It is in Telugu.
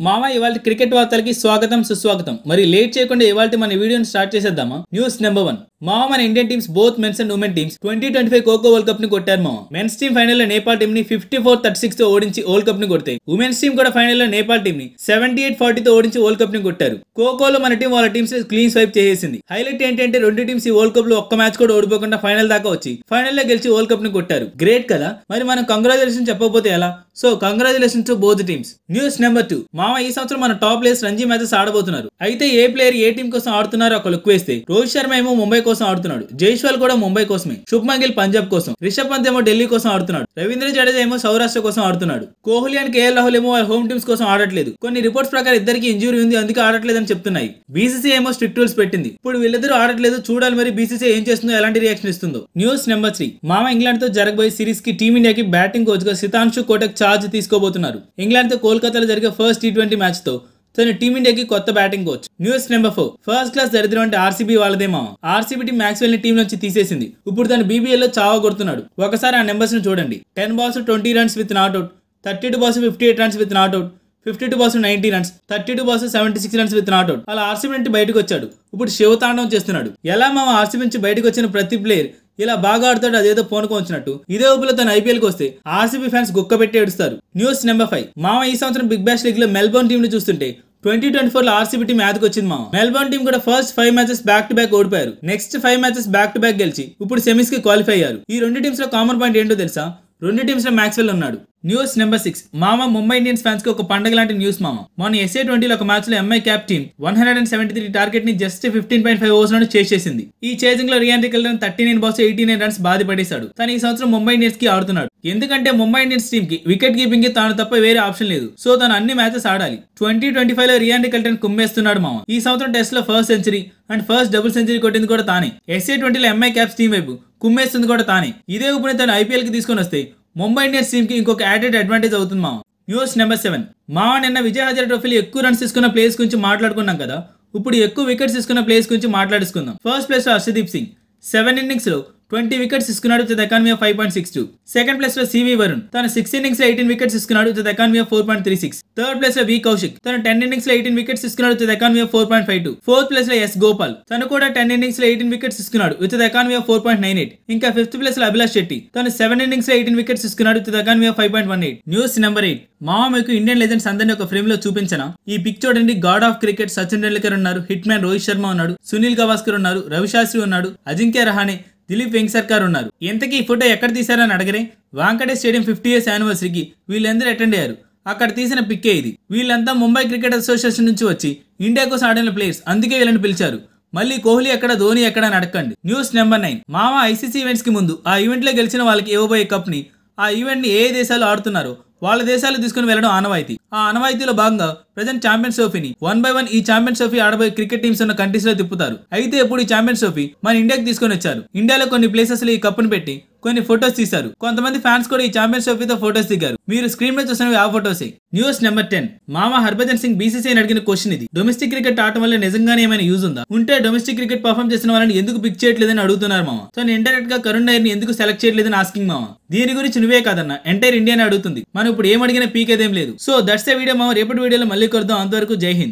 మామ ఇవాళ క్రికెట్ వార్తలకి స్వాగతం సుస్వాగతం. మరి లేట్ చేయకుండా ఇవాళ మన వీడియోని స్టార్ట్ చేసేద్దామా. News number 1. మామ మన Indian teams both men's and women teams 2025 kho kho world cup ని కొట్టారు మామ. మెన్స్ టీమ్ ఫైనల్ లో నేపాల్ టీమ్ ని 54-36 తో ఓడించి వరల్డ్ కప్ ని కొడతాయి. ఉమెన్స్ టీమ్ కూడా ఫైనల్ లో నేపాల్ టీమ్ ని 78-40 తో ఓడించి వరల్డ్ కప్ ని కొట్టారు. కోకోలో మన టీం వాళ్ళ టీమ్స్ క్లీన్ స్వైప్ చేసేసింది. హైలైట్ ఏంటంటే రెండు టీమ్స్ ఈ వరల్డ్ కప్ లో ఒక్క మ్యాచ్ కూడా ఓడిపోకుండా ఫైనల్ దాకా వచ్చి ఫైనల్ లో గెలిచి వరల్డ్ కప్ ని కొట్టారు. గ్రేట్ కదా. మరి మనం కంగ్రాచులేషన్ చెప్పకపోతే ఎలా. So congratulation to both teams. News number 2. మామ ఈ సంవత్సరం మన టాప్ ప్లేయర్స్ రంజీ మ్యాచెస్ ఆడబోతున్నారు. అయితే ఏ ప్లేయర్ ఏ టీం కోసం ఆడుతున్నారో ఒక లుక్ వేస్తే రోహిత్ శర్మ ఏమో ముంబై కోసం ఆడుతున్నాడు. జైస్వాల్ కూడా ముంబై కోసమే. శుభ్మన్ గిల్ పంజాబ్ కోసం. రిషబ్ పంత్ ఏమో ఢిల్లీ కోసం ఆడుతున్నాడు. రవీంద్ర జడేజా ఏమో సౌరాష్ట్ర కోసం ఆడుతున్నాడు. కోహ్లీ అండ్ కేఎల్ రాహుల్ ఏమో వాళ్ళ హోమ్ టీమ్స్ కోసం ఆడట్లేదు. కొన్ని రిపోర్ట్స్ ప్రకారం ఇద్దరికి ఇంజురీ ఉంది, అందుకే ఆడట్లేదని చెప్తున్నాయి. బీసీసీ ఏమో స్ట్రిక్ట్ రూల్స్ పెట్టింది. ఇప్పుడు వీళ్ళిద్దరూ ఆడట్లేదు. చూడాలి మరి బీసీసీ ఏం చేస్తుందో, ఎలాంటి రియాక్షన్ ఇస్తుందో. News number 3. మామ ఇంగ్లాండ్ తో జరగబోయే సిరీస్ కి టీమిండియాకి బ్యాటింగ్ కోచ్ గా సితాంశు కోటక్ చార్జ్ తీసుకోబోతున్నారు. ఇంగ్లాండ్ తో కోల్కతాలో జరిగే ఫస్ట్ T20 మ్యాచ్ తో తన టీమిండియాకి కొత్త batting coach. News number 4. First class దరిద్రం అంటే ఆర్సీబీ వాళ్ళదే మామ. ఆర్సీబీ టీం మ్యాక్స్వెల్ ని టీం నుంచి తీసేసింది. ఇప్పుడు తన BBL లో చావా కొడుతున్నాడు. ఒకసారి ఆ నెంబర్స్ ని చూడండి. 10 balls 20 runs with not out, 32 balls 58 runs with not out, 52 balls 90 runs, 32 balls 76 runs with not out. అలా ఆర్సీబీ నుంచి బయటకు వచ్చాడు. ఇప్పుడు శివతాండవం చేస్తున్నాడు. ఎలా మామ ఆర్సీబీ నుంచి బయటకు వచ్చిన ప్రతి ప్లేయర్ ఇలా బాగా ఆడుతాడు, అదేదో పోనుకు వచ్చినట్టు. ఇదే ఊపిలో తన IPL కి వస్తే ఆర్సీబీ ఫ్యాన్స్ గుక్క పెట్టి ఏడుస్తారు. News number 5. మామ ఈ సంవత్సరం బిగ్ బ్యాష్ లీగ్ లో మెల్బోర్న్ టీం ని చూస్తుంటే 2024 లో ఆర్సీబీ టీం యాదకి వచ్చింది మామ. మెల్బోర్న్ టీం కూడా first 5 matches back to back ఓడిపోయారు. Next 5 matches back to back గెలిచి ఇప్పుడు సెమీస్ కి క్వాలిఫై అయ్యారు. ఈ రెండు టీమ్స్ లో కామన్ పాయింట్ ఏంటో తెలుసా. రెండు టీమ్స్ లో మ్యాక్స్వెల్ ఉన్నాడు. News number 6. మామ ముంబై ఇండియన్స్ ఫ్యాన్స్ కి ఒక పండగ లాంటి న్యూస్ మామ. మొన్న SA20 లో ఒక మ్యాచ్ లో MI క్యాప్ టీం 173 టార్గెట్ ని జస్ట్ 15.5 ఓవర్స్ లో చేసేసింది. ఈ చేసింగ్ లో రియాన్ రికల్టన్ 39 balls 89 runs బాధపడేశాడు. తను ఈ సంవత్సరం ముంబై ఇండియన్స్ కి ఆడుతున్నాడు. ఎందుకంటే ముంబై ఇండియన్స్ టీం కి వికెట్ కీపింగ్ కి తాను తప్ప వేరే ఆప్షన్ లేదు. సో తను అన్ని మ్యాచెస్ ఆడాలి. 2025 లో రియాన్ రికల్టన్ కుమ్మేస్తున్నాడు మామ. ఈ సంవత్సరం టెస్ట్ లో first century and first double century కొట్టింది కూడా తానే. SA20 లో MI క్యాప్స్ టీం వైపు కుమ్మేస్తుంది కూడా తానే. ఇదే ఇప్పుడు తను IPL కి తీసుకొని వస్తే ముంబై ఇండియన్స్ టీమ్ కి ఇంకొక యాడెడ్ అడ్వాంటేజ్ అవుతుంది మామ. News number 7. మామ నిన్న విజయ్ హజారే ట్రోఫీలో ఎక్కువ రన్స్ తీసుకున్న ప్లేయర్స్ గురించి మాట్లాడుకున్నాం కదా. ఇప్పుడు ఎక్కువ వికెట్స్ తీసుకున్న ప్లేయర్స్ గురించి మాట్లాడుకుందాం. ఫస్ట్ ప్లేస్ లో హర్షదీప్ సింగ్ 7 innings లో 20 wickets తీసుకున్నాడు with economy of 5.62. Second place లో CV వరుణ్ తన 6 innings లో 18 wickets తీసుకున్నాడు with economy of 4.36. Third place లో V కౌశిక్ తన 10 innings లో 18 wickets తీసుకున్నాడు with economy of 4.52. Fourth place లో S గోపాల్ తను కూడా 10 innings లో 18 wickets తీసుకున్నాడు విత్ ఎకానమీ ఆఫ్ 4.98. ఇంకా ఫిఫ్త్ ప్లేస్ లో అభిలాష్ శెట్టి తను 7 innings లో 18 wickets తీసుకున్నాడు with economy of 5.18. News number 8. మామ మీకు ఇండియన్ లెజెండ్స్ అందరినీ ఒక ఫ్రేమ్ లో చూపించనా. ఈ పిక్ చూడండి. God of cricket Sachin Tendulkar ఉన్నారు, హిట్ మ్యాన్ రోహిత్ శర్మ ఉన్నాడు, సునీల్ గవాస్కర్ ఉన్నారు, రవిశాస్త్రి ఉన్నాడు, అజింక్య రహానే, దిలీప్ వెంకసర్కర్ ఉన్నారు. ఎంతకీ ఈ ఫోటో ఎక్కడ తీశారని అడగరే. వాంకడే స్టేడియం 50 years యానివర్సరీకి వీళ్ళందరూ అటెండ్ అయ్యారు. అక్కడ తీసిన పిక్కే ఇది. వీళ్ళంతా ముంబై క్రికెట్ అసోసియేషన్ నుంచి వచ్చి ఇండియా కోసం ఆడిన ప్లేయర్స్, అందుకే వీళ్ళని పిలిచారు. మళ్ళీ కోహ్లీ ఎక్కడ ధోని ఎక్కడ అని అడగండి. News number 9. మామ ICC ఈవెంట్స్ కి ముందు ఆ ఈవెంట్ లో గెలిచిన వాళ్ళకి ఇవ్వబోయే కప్ ని, ఆ ఈవెంట్ ని ఏ దేశాలు ఆడుతున్నారో వాళ్ళ దేశాలు తీసుకుని వెళ్ళడం ఆనవాయితీ. ఆ ఆనవాయితీలో భాగంగా ప్రెజెంట్ ఛాంపియన్స్ ట్రోఫీని 1 by 1 ఈ ఛాంపియన్స్ ట్రోఫీ ఆడబోయే క్రికెట్ టీమ్స్ ఉన్న కంట్రీస్ లో తిప్పుతారు. అయితే ఇప్పుడు ఈ ఛాంపియన్స్ ట్రోఫీ మన ఇండియాకి తీసుకొని వచ్చారు. ఇండియాలో కొన్ని ప్లేసెస్ లో ఈ కప్పును పెట్టి కొన్ని ఫొటోస్ తీశారు. కొంతమంది ఫ్యాన్స్ కూడా ఈ ఛాంపియన్స్ ట్రోఫీతో ఫొటోస్ దిగారు. మీరు స్క్రీన్ మీద చూసినవి ఆ ఫొటోసే. News number 10. మామ హర్భజన్ సింగ్ BCCI అడిగిన క్వశ్చన్ ఇది. డొమెస్టిక్ క్రికెట్ ఆడటం వల్ల నిజంగానే ఏమైనా యూజ్ ఉందా, ఉంటే డొమెస్టిక్ క్రికెట్ పర్ఫార్మ్ చేసిన వాళ్ళని ఎందుకు పిక్ చేయట్లేదని అడుగుతున్నారు మామ. తను ఇండైరెక్ట్ గా కరుణ్ నాయర్ ని ఎందుకు సెలెక్ట్ చేయట్లేదని ఆస్కింగ్ మామ. దీని గురించి నువ్వే కాదన్న ఎంటైర్ ఇండియాని అడుగుతుంది. మనం ఇప్పుడు ఏం అడిగినా పీకేదేం లేదు. సో దట్స్ ఏ వీడియో మామ. రేపటి వీడియోలో మళ్ళీ కొడదాం. అంతవరకు జై హింద్.